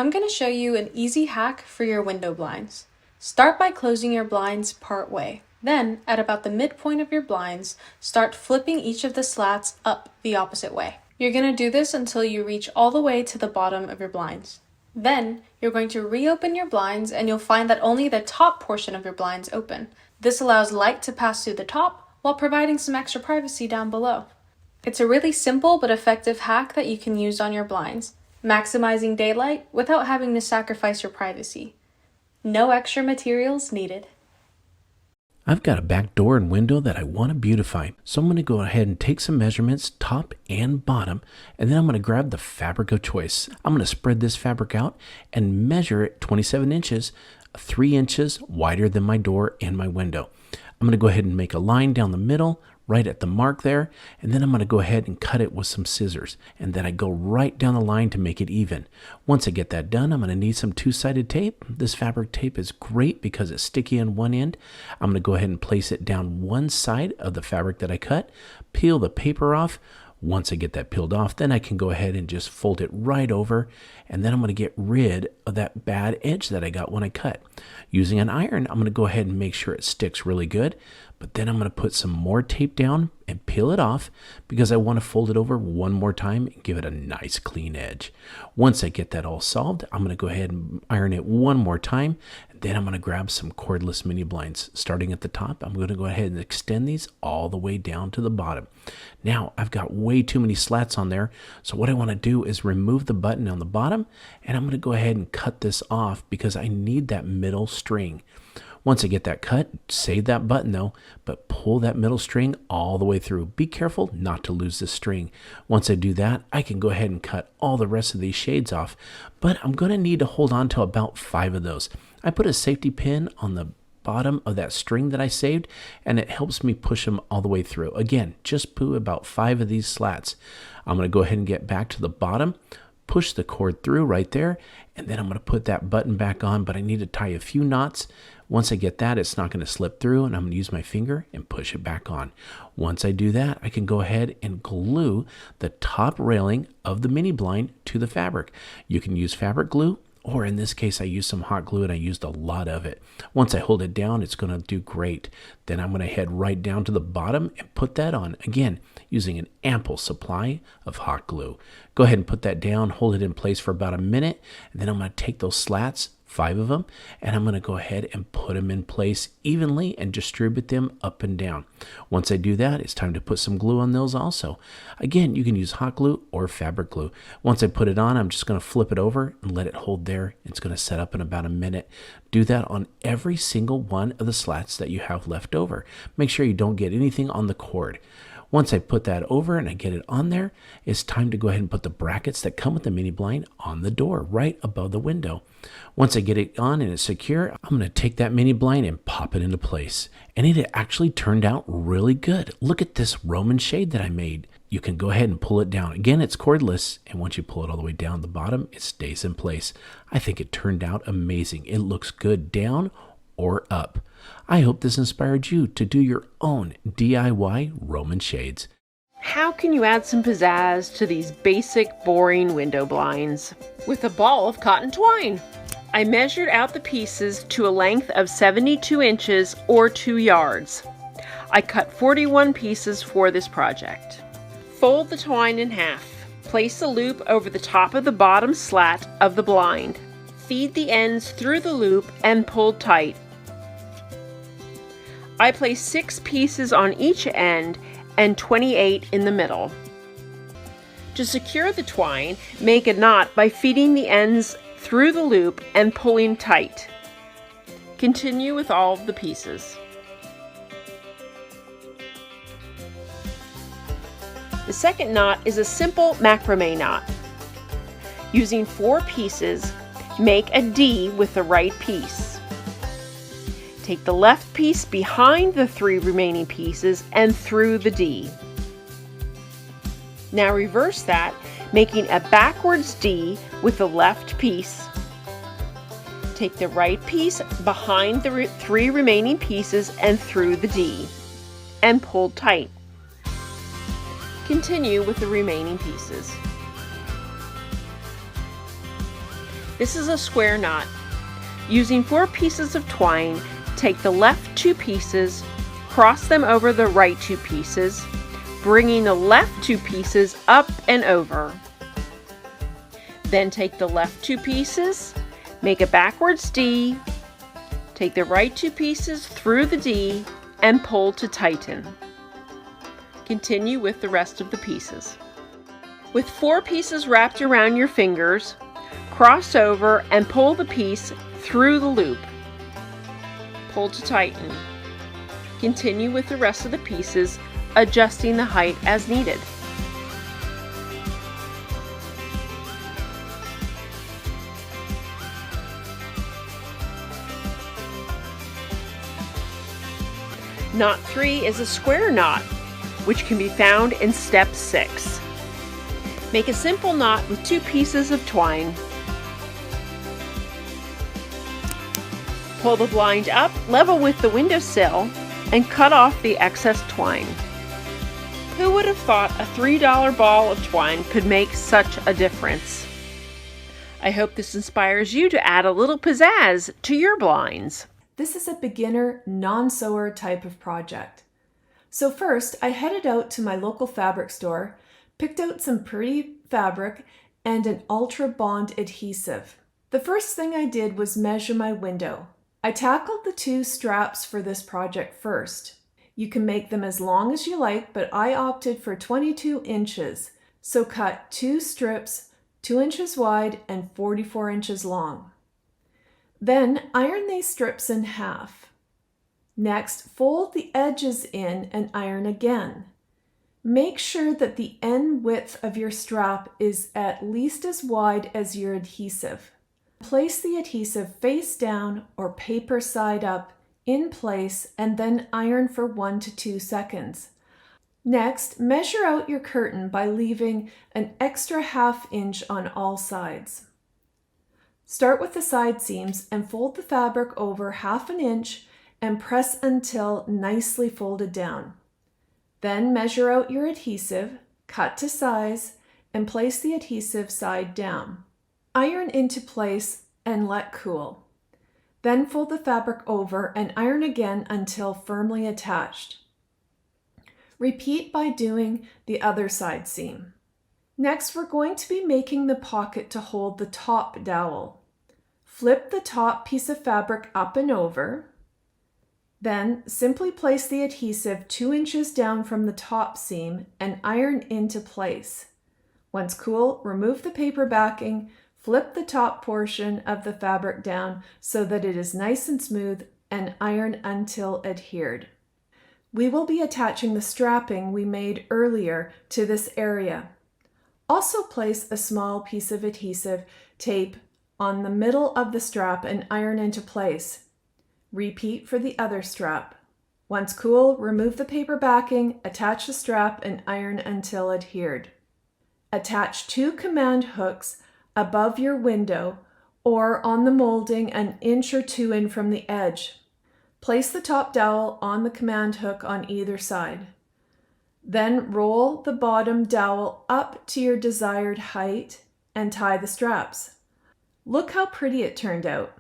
I'm going to show you an easy hack for your window blinds. Start by closing your blinds part way. Then, at about the midpoint of your blinds, start flipping each of the slats up the opposite way. You're going to do this until you reach all the way to the bottom of your blinds. Then, you're going to reopen your blinds and you'll find that only the top portion of your blinds open. This allows light to pass through the top while providing some extra privacy down below. It's a really simple but effective hack that you can use on your blinds, maximizing daylight without having to sacrifice your privacy. No extra materials needed. I've got a back door and window that I want to beautify. So I'm going to go ahead and take some measurements, top and bottom, and then I'm going to grab the fabric of choice. I'm going to spread this fabric out and measure it 27 inches, 3 inches wider than my door and my window. I'm going to go ahead and make a line down the middle, right at the mark there, and then I'm going to go ahead and cut it with some scissors, and then I go right down the line to make it even. Once I get that done, I'm going to need some two-sided tape. This fabric tape is great because it's sticky on one end. I'm going to go ahead and place it down one side of the fabric that I cut, peel the paper off. Once I get that peeled off, then I can go ahead and just fold it right over, and then I'm going to get rid of that bad edge that I got when I cut. Using an iron, I'm going to go ahead and make sure it sticks really good, but then I'm going to put some more tape down and peel it off because I want to fold it over one more time and give it a nice clean edge. Once I get that all solved, I'm going to go ahead and iron it one more time. Then I'm going to grab some cordless mini blinds. Starting at the top, I'm going to go ahead and extend these all the way down to the bottom. Now, I've got way too many slats on there, so what I want to do is remove the button on the bottom, and I'm going to go ahead and cut this off because I need that middle string. Once I get that cut, save that button though, but pull that middle string all the way through. Be careful not to lose this string. Once I do that, I can go ahead and cut all the rest of these shades off, but I'm going to need to hold on to about 5 of those. I put a safety pin on the bottom of that string that I saved, and it helps me push them all the way through. Again, just put about 5 of these slats. I'm going to go ahead and get back to the bottom, push the cord through right there, and then I'm going to put that button back on, but I need to tie a few knots. Once I get that, it's not going to slip through, and I'm going to use my finger and push it back on. Once I do that, I can go ahead and glue the top railing of the mini blind to the fabric. You can use fabric glue, or in this case, I used some hot glue and I used a lot of it. Once I hold it down, it's going to do great. Then I'm going to head right down to the bottom and put that on, again, using an ample supply of hot glue. Go ahead and put that down, hold it in place for about a minute, and then I'm going to take those slats, 5 of them, and I'm going to go ahead and put them in place evenly and distribute them up and down. Once I do that, it's time to put some glue on those also. Again, you can use hot glue or fabric glue. Once I put it on, I'm just going to flip it over and let it hold there. It's going to set up in about a minute. Do that on every single one of the slats that you have left over. Make sure you don't get anything on the cord. Once I put that over and I get it on there, it's time to go ahead and put the brackets that come with the mini blind on the door, right above the window. Once I get it on and it's secure, I'm going to take that mini blind and pop it into place. And it actually turned out really good. Look at this Roman shade that I made. You can go ahead and pull it down. Again, it's cordless, and once you pull it all the way down the bottom, it stays in place. I think it turned out amazing. It looks good down or up. I hope this inspired you to do your own DIY Roman shades. How can you add some pizzazz to these basic, boring window blinds? With a ball of cotton twine. I measured out the pieces to a length of 72 inches or 2 yards. I cut 41 pieces for this project. Fold the twine in half. Place the loop over the top of the bottom slat of the blind. Feed the ends through the loop and pull tight. I place 6 pieces on each end and 28 in the middle. To secure the twine, make a knot by feeding the ends through the loop and pulling tight. Continue with all of the pieces. The second knot is a simple macrame knot. Using 4 pieces, make a D with the right piece. Take the left piece behind the 3 remaining pieces and through the D. Now reverse that, making a backwards D with the left piece. Take the right piece behind the 3 remaining pieces and through the D, and pull tight. Continue with the remaining pieces. This is a square knot. Using 4 pieces of twine, take the left 2 pieces, cross them over the right 2 pieces, bringing the left 2 pieces up and over. Then take the left 2 pieces, make a backwards D, take the right 2 pieces through the D, and pull to tighten. Continue with the rest of the pieces. With 4 pieces wrapped around your fingers, cross over and pull the piece through the loop. Pull to tighten. Continue with the rest of the pieces, adjusting the height as needed. Knot 3 is a square knot, which can be found in step 6. Make a simple knot with 2 pieces of twine. Pull the blind up level with the windowsill and cut off the excess twine. Who would have thought a $3 ball of twine could make such a difference? I hope this inspires you to add a little pizzazz to your blinds. This is a beginner, non-sewer type of project. So first, I headed out to my local fabric store, picked out some pretty fabric and an Ultra Bond adhesive. The first thing I did was measure my window. I tackled the 2 straps for this project first. You can make them as long as you like, but I opted for 22 inches, so cut 2 strips 2 inches wide and 44 inches long. Then iron these strips in half. Next, fold the edges in and iron again. Make sure that the end width of your strap is at least as wide as your adhesive. Place the adhesive face down or paper side up in place and then iron for 1 to 2 seconds. Next, measure out your curtain by leaving an extra ½ inch on all sides. Start with the side seams and fold the fabric over ½ inch and press until nicely folded down. Then measure out your adhesive, cut to size, and place the adhesive side down. Iron into place and let cool. Then fold the fabric over and iron again until firmly attached. Repeat by doing the other side seam. Next, we're going to be making the pocket to hold the top dowel. Flip the top piece of fabric up and over. Then simply place the adhesive 2 inches down from the top seam and iron into place. Once cool, remove the paper backing, flip the top portion of the fabric down so that it is nice and smooth, and iron until adhered. We will be attaching the strapping we made earlier to this area. Also place a small piece of adhesive tape on the middle of the strap and iron into place. Repeat for the other strap. Once cool, remove the paper backing, attach the strap, and iron until adhered. Attach 2 command hooks above your window or on the molding an inch or 2 in from the edge. Place the top dowel on the command hook on either side. Then roll the bottom dowel up to your desired height and tie the straps. Look how pretty it turned out.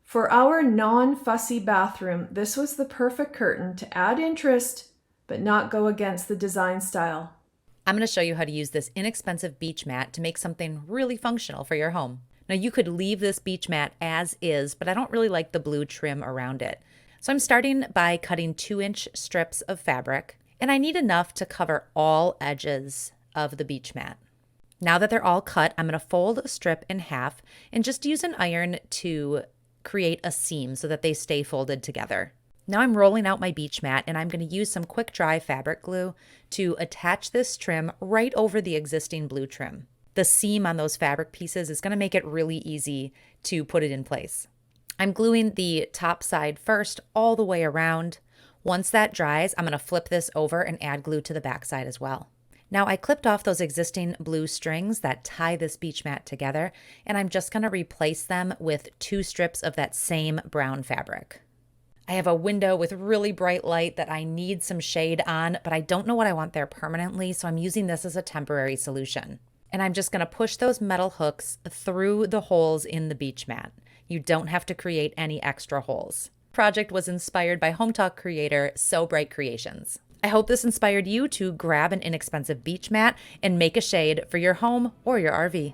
For our non-fussy bathroom, this was the perfect curtain to add interest, but not go against the design style. I'm going to show you how to use this inexpensive beach mat to make something really functional for your home. Now you could leave this beach mat as is, but I don't really like the blue trim around it. So I'm starting by cutting 2-inch strips of fabric, and I need enough to cover all edges of the beach mat. Now that they're all cut, I'm going to fold a strip in half and just use an iron to create a seam so that they stay folded together. Now I'm rolling out my beach mat, and I'm going to use some quick dry fabric glue to attach this trim right over the existing blue trim. The seam on those fabric pieces is going to make it really easy to put it in place. I'm gluing the top side first all the way around. Once that dries, I'm going to flip this over and add glue to the back side as well. Now I clipped off those existing blue strings that tie this beach mat together, and I'm just going to replace them with 2 strips of that same brown fabric. I have a window with really bright light that I need some shade on, but I don't know what I want there permanently, so I'm using this as a temporary solution. And I'm just going to push those metal hooks through the holes in the beach mat. You don't have to create any extra holes. Project was inspired by Home Talk creator So Bright Creations. I hope this inspired you to grab an inexpensive beach mat and make a shade for your home or your RV.